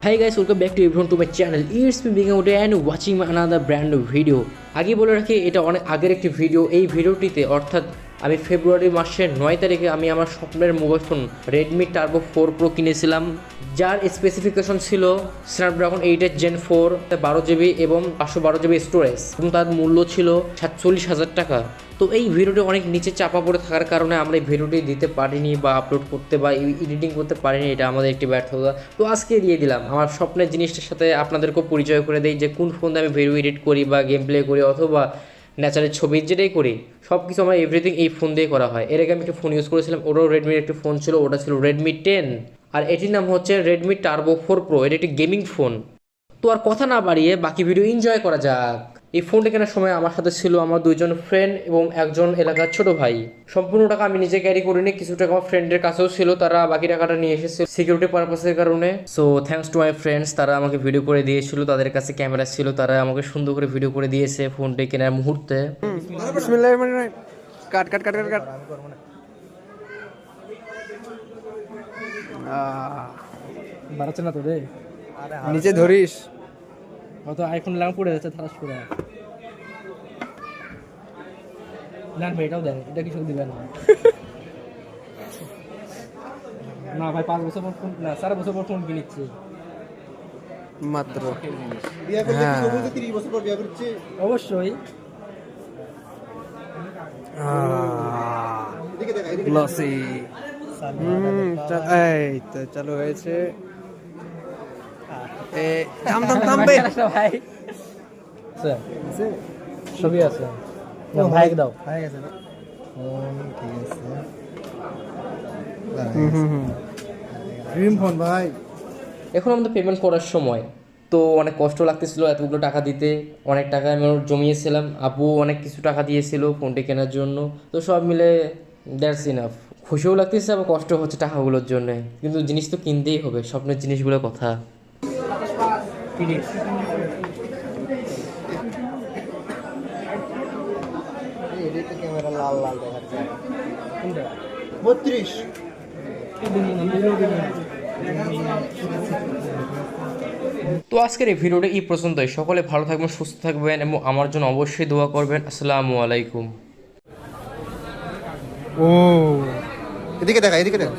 Hi guys, welcome back to everyone to my channel. It's me being out and watching another brand new video. আগে বলে রাখি এটা অনেক আগের একটি ভিডিও। এই ভিডিওটিতে অর্থাৎ আমি ফেব্রুয়ারি মাসের 9 তারিখে আমি আমার স্বপ্নের mobile phone Redmi Turbo 4 Pro কিনেছিলাম, যার স্পেসিফিকেশন ছিল Snapdragon 8 Gen 4 12GB এবং 512GB স্টোরেজ এবং তার মূল্য ছিল 47,000 টাকা। তো এই ভিডিওটি অনেক নিচে চাপা পড়ে থাকার কারণে আমরা এই ভিডিওটি দিতে পারিনি বা আপলোড করতে বা এডিটিং করতে পারিনি, এটা আমাদের একটি ব্যর্থতা। তো আজকে দিয়ে দিলাম আমার স্বপ্নের জিনিসটার সাথে আপনাদেরকেও পরিচয় করে দেই যে কোন ফোন দিয়ে আমি ভিডিও এডিট করি বা গেম প্লে করি অথবা ন্যাচারাল ছবি যেটাই করি সব কিছু আমার এভরিথিং এই ফোন দিয়ে করা হয়। এর আগে আমি একটা ফোন ইউজ করেছিলাম, ওটাও রেডমির একটি ফোন ছিল, ওটা ছিল Redmi 10 আর এটির নাম হচ্ছে Redmi Turbo 4 Pro। এটা একটি গেমিং ফোন। তো আর কথা না বাড়িয়ে বাকি ভিডিও এনজয় করা যাক। এই ফোনটা কেনার সময় আমার সাথে ছিল আমার দুইজন ফ্রেন্ড এবং একজন এলাকার ছোট ভাই। সম্পূর্ণ টাকা আমি নিজে ক্যারি করিনি, কিছু টাকা আমার ফ্রেন্ডের কাছেও ছিল, তারা বাকি টাকাটা নিয়ে এসেছে সিকিউরিটি পারপাসের কারণে। So thanks to my friends, তারা আমাকে ভিডিও করে দিয়েছিল, তাদের কাছে ক্যামেরা ছিল, তারা আমাকে সুন্দর করে ভিডিও করে দিয়েছে ফোনটি কেনার মুহূর্তে। কাট কাট কাট কাট কাট বাড়াচ্ছে না তো রে, নিচে ধরিস। অত আইফোন লাং পড়ে যাচ্ছে থারাস করে। না ভাই এটাও দেন, এটা কিছু দিবেন না। না ভাই 5 বছর পর ফোন, না 4 বছর পর ফোন কিনেছি মাত্র। বিয়া করলে কি বলতে 30 বছর পর বিয়া করছে? অবশ্যই। এদিকে দেখা এদিকে লসি। এই তো চালু হয়েছে। এ থাম থাম থাম বে। ভাই স্যার ছবি আছে না ভাই দাও হয়ে গেছে না? ঠিক আছে। ড্রিম ফোন ভাই। এখন আমাদের পেমেন্ট করার সময় তো অনেক কষ্ট লাগতেছিল এতগুলো টাকা দিতে, অনেক টাকা আমি জমিয়েছিলাম, আব্বু অনেক কিছু টাকা দিয়েছিল ফোনটি কেনার জন্য। তো সব মিলে দ্যাটস ইনাফ। খুশিও লাগতেছে আবার কষ্ট হচ্ছে টাকাগুলোর জন্য, কিন্তু জিনিস তো কিনতেই হবে, স্বপ্নের জিনিসগুলোর কথা। এদিকে ক্যামেরা লাল লাল দেখাচ্ছে। কোনটা 32 তো আজকের এই ভিডিওটা এই পর্যন্তই। সকলে ভালো থাকবেন, সুস্থ থাকবেন এবং আমার জন্য অবশ্যই দোয়া করবেন। আসসালামু আলাইকুম। ও এদিকে দেখা এদিকে দেখা